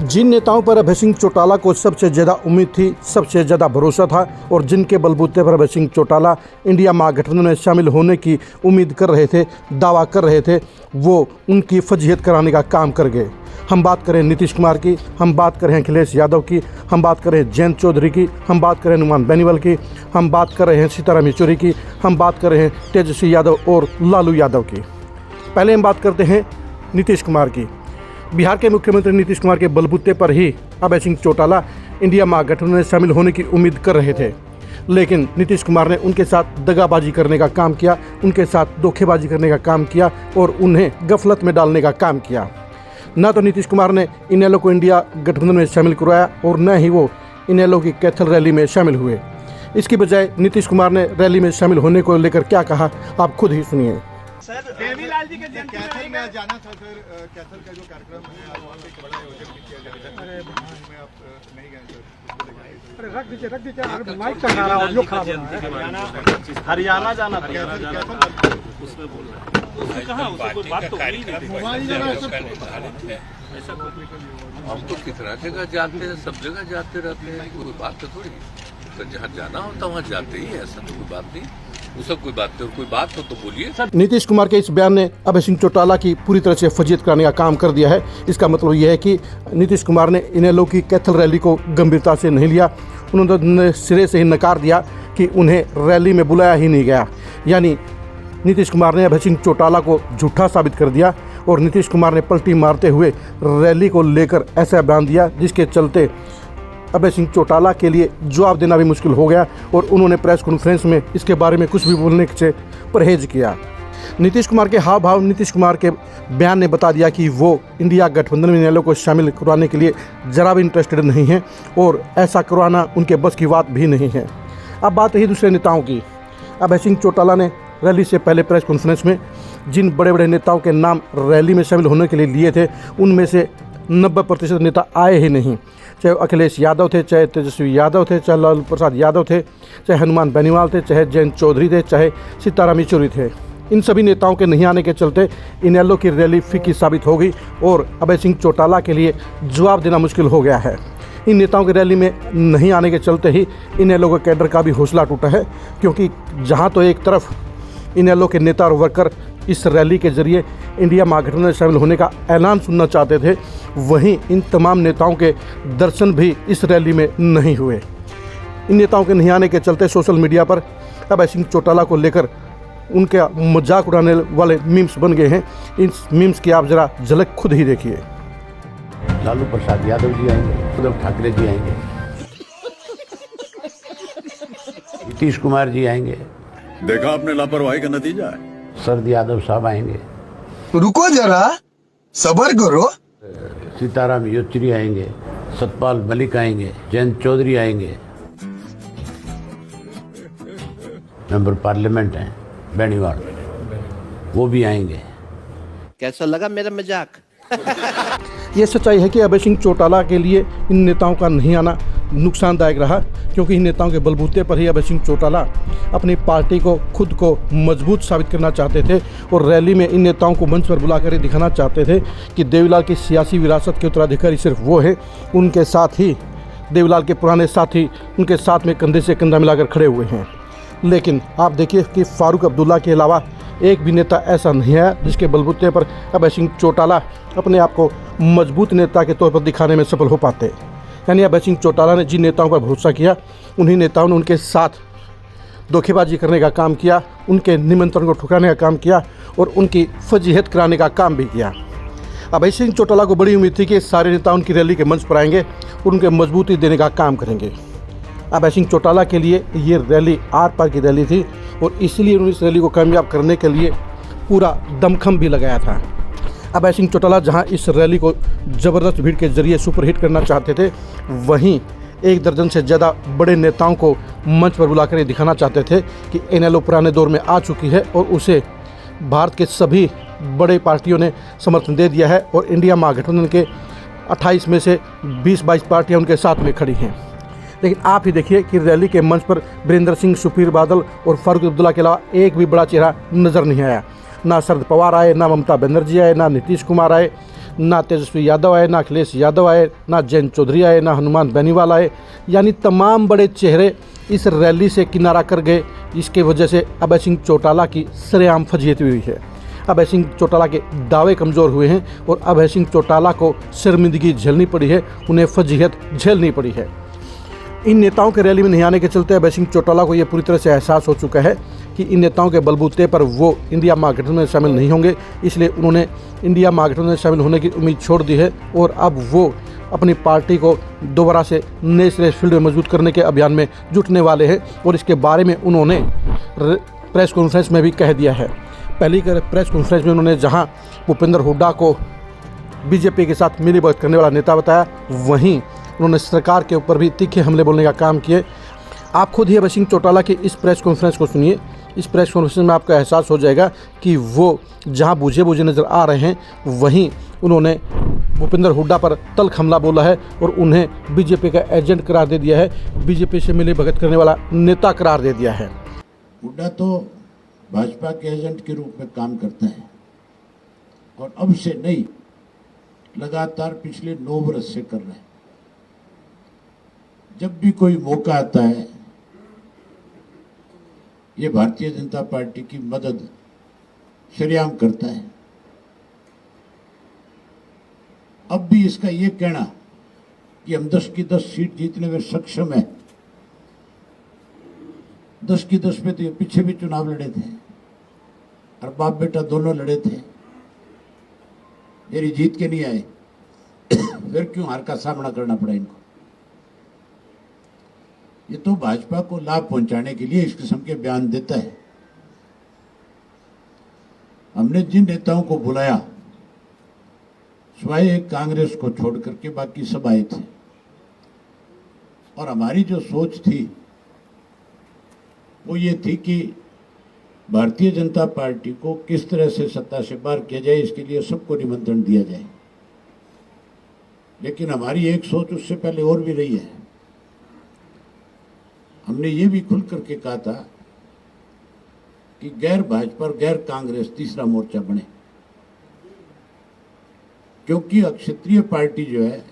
जिन नेताओं पर अभय सिंह चौटाला को सबसे ज़्यादा उम्मीद थी, सबसे ज़्यादा भरोसा था और जिनके बलबूते पर अभय सिंह चौटाला इंडिया महागठबंधन में शामिल होने की उम्मीद कर रहे थे, दावा कर रहे थे, वो उनकी फजीहत कराने का काम कर गए। हम बात करें नीतीश कुमार की, हम बात करें अखिलेश यादव की, हम बात करें जयंत चौधरी की, हम बात करें हनुमान बेनीवाल की, हम बात कर रहे हैं सीताराम येचुरी की, हम बात कर रहे हैं तेजस्वी यादव और लालू यादव की। पहले हम बात करते हैं नीतीश कुमार की। बिहार के मुख्यमंत्री नीतीश कुमार के बलबूते पर ही अभय सिंह चौटाला इंडिया महागठबंधन में शामिल होने की उम्मीद कर रहे थे, लेकिन नीतीश कुमार ने उनके साथ दगाबाजी करने का काम किया, उनके साथ धोखेबाजी करने का काम किया और उन्हें गफलत में डालने का काम किया। न तो नीतीश कुमार ने इनेलो को इंडिया गठबंधन में शामिल करवाया और न ही वो इनेलो की कैथल रैली में शामिल हुए। इसकी बजाय नीतीश कुमार ने रैली में शामिल होने को लेकर क्या कहा, आप खुद ही सुनिए। सर देवीलाल जी के कैथल में जाना था सर, कैथल का जो कार्यक्रम है वहाँ पे बड़ा आयोजन किया जाएगा। अरे में आप नहीं गए सर? अरे रख दीजिए अरे माइक चला रहा है, ऑडियो खराब हो रहा है। हरियाणा जाना था, उसमें बोल रहा है कहाँ, कोई बात तो हुई नहीं। हम तो कितना जगह जाते हैं, सब जगह जाते रहते हैं, कोई बात तो थोड़ी। तो जहाँ जाना होता वहाँ जाते ही, ऐसा तो कोई बात नहीं, उसका कोई बात नहीं। और कोई बात हो तो बोलिए। नीतीश कुमार के इस बयान ने अभय सिंह चौटाला की पूरी तरह से फजीहत कराने का काम कर दिया है। इसका मतलब यह है कि नीतीश कुमार ने इनेलो की कैथल रैली को गंभीरता से नहीं लिया। उन्होंने सिरे से ही नकार दिया कि उन्हें रैली में बुलाया ही नहीं गया। यानी नीतीश कुमार ने अभय सिंह चौटाला को झूठा साबित कर दिया और नीतीश कुमार ने पलटी मारते हुए रैली को लेकर ऐसा बयान दिया जिसके चलते अभय सिंह चौटाला के लिए जवाब देना भी मुश्किल हो गया और उन्होंने प्रेस कॉन्फ्रेंस में इसके बारे में कुछ भी बोलने से परहेज किया। नीतीश कुमार के हाव भाव, नीतीश कुमार के बयान ने बता दिया कि वो इंडिया गठबंधन में इनेलो को शामिल करवाने के लिए ज़रा भी इंटरेस्टेड नहीं है और ऐसा करवाना उनके बस की बात भी नहीं है। अब बात रही दूसरे नेताओं की। अभय सिंह चौटाला ने रैली से पहले प्रेस कॉन्फ्रेंस में जिन बड़े बड़े नेताओं के नाम रैली में शामिल होने के लिए लिए थे, उनमें से 90% नेता आए ही नहीं। चाहे अखिलेश यादव थे, चाहे तेजस्वी यादव थे, चाहे लालू प्रसाद यादव थे, चाहे हनुमान बेनीवाल थे, चाहे जयंत चौधरी थे, चाहे सीताराम येचुरी थे। इन सभी नेताओं के नहीं आने के चलते इनेलो की रैली फीकी साबित हो गई और अभय सिंह चौटाला के लिए जवाब देना मुश्किल हो गया है। इन नेताओं की रैली में नहीं आने के चलते ही इनेलो के कैडर का भी हौसला टूटा है, क्योंकि जहाँ तो एक तरफ इनेलो के नेता और वर्कर इस रैली के जरिए इंडिया महागठबंधन में शामिल होने का ऐलान सुनना चाहते थे, वहीं इन तमाम नेताओं के दर्शन भी इस रैली में नहीं हुए। इन नेताओं के नहीं आने के चलते सोशल मीडिया पर अभय सिंह चौटाला को लेकर उनके मजाक उड़ाने वाले मीम्स बन गए हैं। इन मीम्स की आप जरा झलक खुद ही देखिए। लालू प्रसाद यादव जी आएंगे, उद्धव ठाकरे जी आएंगे, नीतीश कुमार जी आएंगे। देखा आपने लापरवाही का नतीजा है। शरद यादव साहब आएंगे। रुको जरा, सब्र करो। सीताराम येचुरी आएंगे, सतपाल मलिक आएंगे, जयंत चौधरी आएंगे, मेंबर पार्लियामेंट हैं बेनीवाल, वो भी आएंगे। कैसा लगा मेरा मजाक? ये सच्चाई है कि अभय सिंह चौटाला के लिए इन नेताओं का नहीं आना नुकसानदायक रहा, क्योंकि इन नेताओं के बलबूते पर ही अभय सिंह चौटाला अपनी पार्टी को, खुद को मजबूत साबित करना चाहते थे और रैली में इन नेताओं को मंच पर बुलाकर दिखाना चाहते थे कि देवीलाल की सियासी विरासत के उत्तराधिकारी सिर्फ वो है। उनके साथ ही देवीलाल के पुराने साथी उनके साथ में कंधे से कंधा मिलाकर खड़े हुए हैं। लेकिन आप देखिए कि फारूक अब्दुल्ला के अलावा एक भी नेता ऐसा नहीं है जिसके बलबूते पर अभय सिंह चौटाला अपने आप को मजबूत नेता के तौर पर दिखाने में सफल हो पाते। यानी अभय सिंह चौटाला ने जिन नेताओं पर भरोसा किया, उन्हीं नेताओं ने उनके साथ धोखेबाजी करने का काम किया, उनके निमंत्रण को ठुकराने का काम किया और उनकी फजीहत कराने का काम भी किया। अभय सिंह चौटाला को बड़ी उम्मीद थी कि सारे नेता उनकी रैली के मंच पर आएंगे और उनके मजबूती देने का काम करेंगे। अभय सिंह चौटाला के लिए ये रैली आर पार की रैली थी और इसलिए उन्होंने इस रैली को कामयाब करने के लिए पूरा दमखम भी लगाया था। अभय सिंह चौटाला जहां इस रैली को ज़बरदस्त भीड़ के जरिए सुपरहिट करना चाहते थे, वहीं 1 दर्जन से ज़्यादा बड़े नेताओं को मंच पर बुलाकर ये दिखाना चाहते थे कि इनेलो पुराने दौर में आ चुकी है और उसे भारत के सभी बड़े पार्टियों ने समर्थन दे दिया है और इंडिया महागठबंधन के 28 में से 20-22 पार्टियाँ उनके साथ में खड़ी हैं। लेकिन आप ही देखिए कि रैली के मंच पर वीरेंद्र सिंह, सुखबीर बादल और फारूक अब्दुल्ला के अलावा एक भी बड़ा चेहरा नजर नहीं आया। ना शरद पवार आए, ना ममता बनर्जी आए, ना नीतीश कुमार आए, ना तेजस्वी यादव आए, ना अखिलेश यादव आए, ना जयंत चौधरी आए, ना हनुमान बेनीवाल आए, यानी तमाम बड़े चेहरे इस रैली से किनारा कर गए। इसके वजह से अभय सिंह चौटाला की सरेआम फजीहत हुई है। अभय सिंह चौटाला के दावे कमज़ोर हुए हैं और अभय सिंह चौटाला को शर्मिंदगी झेलनी पड़ी है, उन्हें फजीहत झेलनी पड़ी है। इन नेताओं के रैली में नहीं आने के चलते अभय सिंह चौटाला को ये पूरी तरह से एहसास हो चुका है कि इन नेताओं के बलबूते पर वो इंडिया महागठबंधन में शामिल नहीं होंगे, इसलिए उन्होंने इंडिया महागठबंधन में शामिल होने की उम्मीद छोड़ दी है और अब वो अपनी पार्टी को दोबारा से नए सिरे फील्ड में मजबूत करने के अभियान में जुटने वाले हैं। और इसके बारे में उन्होंने प्रेस कॉन्फ्रेंस में भी कह दिया है। पहली प्रेस कॉन्फ्रेंस में उन्होंने जहां भूपेंद्र हुड्डा को बीजेपी के साथ मिलीभगत करने वाला नेता बताया, वहीं उन्होंने सरकार के ऊपर भी तीखे हमले बोलने का काम किए। आप खुद ही अभय सिंह चौटाला की इस प्रेस कॉन्फ्रेंस को सुनिए। इस प्रेस कॉन्फ्रेंस में आपका एहसास हो जाएगा कि वो जहां बूझे बूझे नज़र आ रहे हैं, वहीं उन्होंने भूपेंद्र हुड्डा पर तल्ख हमला बोला है और उन्हें बीजेपी का एजेंट करार दे दिया है, बीजेपी से मिलीभगत करने वाला नेता करार दे दिया है। हुड्डा तो भाजपा के एजेंट के रूप में काम करता है और अब से नहीं, लगातार पिछले 9 वर्ष से कर रहे हैं। जब भी कोई मौका आता है, ये भारतीय जनता पार्टी की मदद शरेआम करता है। अब भी इसका ये कहना कि हम 10 की 10 सीट जीतने में सक्षम है, 10 की 10 पे तो ये पीछे भी चुनाव लड़े थे और बाप बेटा दोनों लड़े थे, मेरी जीत के नहीं आए, फिर क्यों हार का सामना करना पड़ा इनको। ये तो भाजपा को लाभ पहुंचाने के लिए इस किस्म के बयान देता है। हमने जिन नेताओं को बुलाया, सिवाय एक कांग्रेस को छोड़ करके बाकी सब आए थे और हमारी जो सोच थी वो ये थी कि भारतीय जनता पार्टी को किस तरह से सत्ता से बाहर किया जाए, इसके लिए सबको निमंत्रण दिया जाए। लेकिन हमारी एक सोच उससे पहले और भी रही है। हमने ये भी खुल करके कहा था कि गैर भाजपा और गैर कांग्रेस तीसरा मोर्चा बने, क्योंकि क्षेत्रीय पार्टी जो है,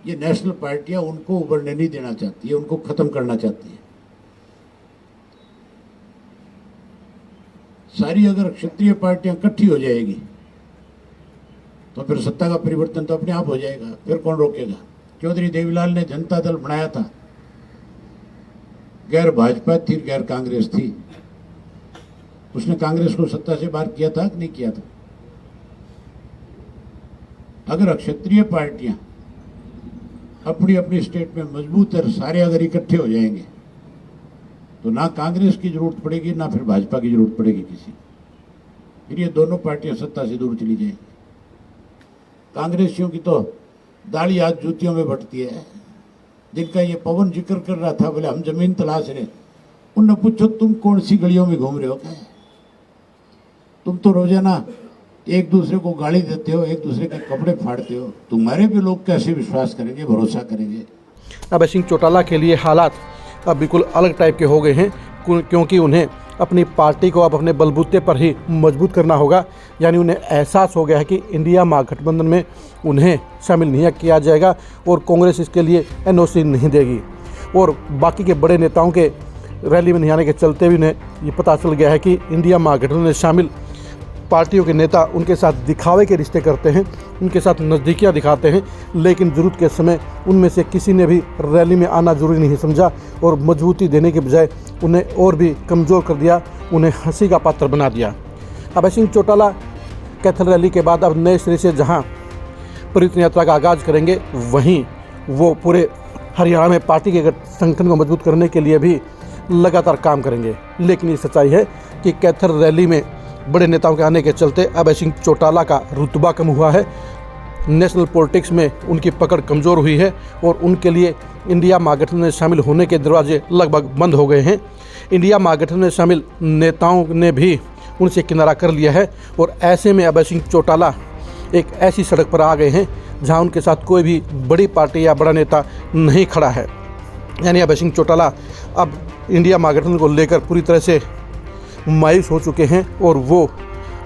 ये नेशनल पार्टियां उनको उभरने नहीं देना चाहती है, उनको खत्म करना चाहती है। सारी अगर क्षेत्रीय पार्टियां इकट्ठी हो जाएगी तो फिर सत्ता का परिवर्तन तो अपने आप हो जाएगा, फिर कौन रोकेगा। चौधरी देवीलाल ने जनता दल बनाया था, गैर भाजपा थी, गैर कांग्रेस थी, उसने कांग्रेस को सत्ता से बाहर किया था कि नहीं किया था। अगर क्षेत्रीय पार्टियां अपनी अपनी स्टेट में मजबूत और सारे अगर इकट्ठे हो जाएंगे तो ना कांग्रेस की जरूरत पड़ेगी, ना फिर भाजपा की जरूरत पड़ेगी किसी। फिर ये दोनों पार्टियां सत्ता से दूर चली जाएंगी। कांग्रेसियों की तो दाढ़ी आज जूतियों में बटती है। जिनका ये पवन जिक्र कर रहा था, बोले हम जमीन तलाश रहे, उनने पूछो तुम कौन सी गलियों में घूम रहे हो, क्या तुम तो रोजाना एक दूसरे को गाली देते हो, एक दूसरे के कपड़े फाड़ते हो, तुम्हारे पे लोग कैसे विश्वास करेंगे, भरोसा करेंगे। अभय सिंह चौटाला के लिए हालात अब बिल्कुल अलग टाइप के हो गए हैं, क्योंकि उन्हें अपनी पार्टी को अब अपने बलबूते पर ही मजबूत करना होगा। यानी उन्हें एहसास हो गया है कि इंडिया महागठबंधन में उन्हें शामिल नहीं किया जाएगा और कांग्रेस इसके लिए एनओसी नहीं देगी। और बाकी के बड़े नेताओं के रैली में नहीं आने के चलते भी उन्हें ये पता चल गया है कि इंडिया महागठबंधन में शामिल पार्टियों के नेता उनके साथ दिखावे के रिश्ते करते हैं, उनके साथ नज़दीकियाँ दिखाते हैं, लेकिन ज़रूरत के समय उनमें से किसी ने भी रैली में आना ज़रूरी नहीं समझा और मजबूती देने के बजाय उन्हें और भी कमज़ोर कर दिया, उन्हें हंसी का पात्र बना दिया। अभय सिंह चौटाला कैथल रैली के बाद अब नए सिरे से जहां परिवर्तन यात्रा का आगाज़ करेंगे, वहीं वो पूरे हरियाणा में पार्टी के संगठन को मजबूत करने के लिए भी लगातार काम करेंगे। लेकिन ये सच्चाई है कि कैथल रैली में बड़े नेताओं के आने के चलते अभय सिंह चौटाला का रुतबा कम हुआ है, नेशनल पॉलिटिक्स में उनकी पकड़ कमज़ोर हुई है और उनके लिए इंडिया महागठबंधन में शामिल होने के दरवाजे लगभग बंद हो गए हैं। इंडिया महागठबंधन में शामिल नेताओं ने भी उनसे किनारा कर लिया है और ऐसे में अभय सिंह चौटाला एक ऐसी सड़क पर आ गए हैं जहां उनके साथ कोई भी बड़ी पार्टी या बड़ा नेता नहीं खड़ा है। यानी अभय सिंह चौटाला अब इंडिया महागठबंधन को लेकर पूरी तरह से मायूस हो चुके हैं और वो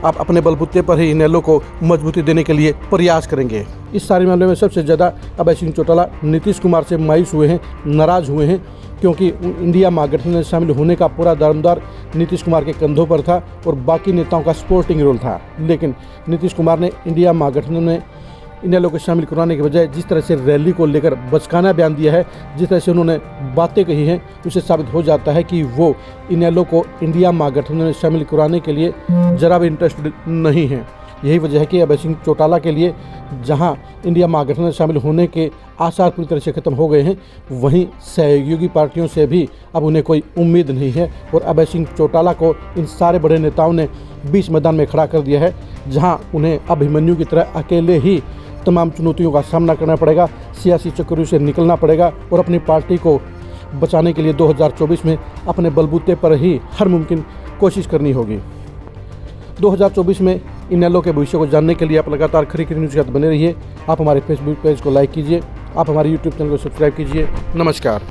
आप अपने बलबूते पर ही इनेलो को मजबूती देने के लिए प्रयास करेंगे। इस सारे मामले में सबसे ज़्यादा अभय सिंह चौटाला नीतीश कुमार से मायूस हुए हैं, नाराज़ हुए हैं, क्योंकि इंडिया महागठबंधन में शामिल होने का पूरा दारोमदार नीतीश कुमार के कंधों पर था और बाकी नेताओं का सपोर्टिंग रोल था। लेकिन नीतीश कुमार ने इंडिया महागठबंधन में इनेलो को शामिल कराने के बजाय जिस तरह से रैली को लेकर बचकाना बयान दिया है, जिस तरह से उन्होंने बातें कही हैं, उससे साबित हो जाता है कि वो इनेलो को इंडिया महागठबंधन में शामिल कराने के लिए जरा भी इंटरेस्टेड नहीं है। यही वजह है कि अभय सिंह चौटाला के लिए जहां इंडिया महागठबंधन में शामिल होने के आसार पूरी तरह से खत्म हो गए हैं, वहीं सहयोगी पार्टियों से भी अब उन्हें कोई उम्मीद नहीं है और अभय सिंह चौटाला को इन सारे बड़े नेताओं ने बीच मैदान में खड़ा कर दिया है, जहां उन्हें अभिमन्यु की तरह अकेले ही तमाम चुनौतियों का सामना करना पड़ेगा, सियासी चक्करों से निकलना पड़ेगा और अपनी पार्टी को बचाने के लिए 2024 में अपने बलबूते पर ही हर मुमकिन कोशिश करनी होगी। 2024 में इनेलो के भविष्य को जानने के लिए आप लगातार खरी न्यूज़ के साथ बने रहिए। आप हमारे फेसबुक पेज को लाइक कीजिए, आप हमारे यूट्यूब चैनल को सब्सक्राइब कीजिए। नमस्कार।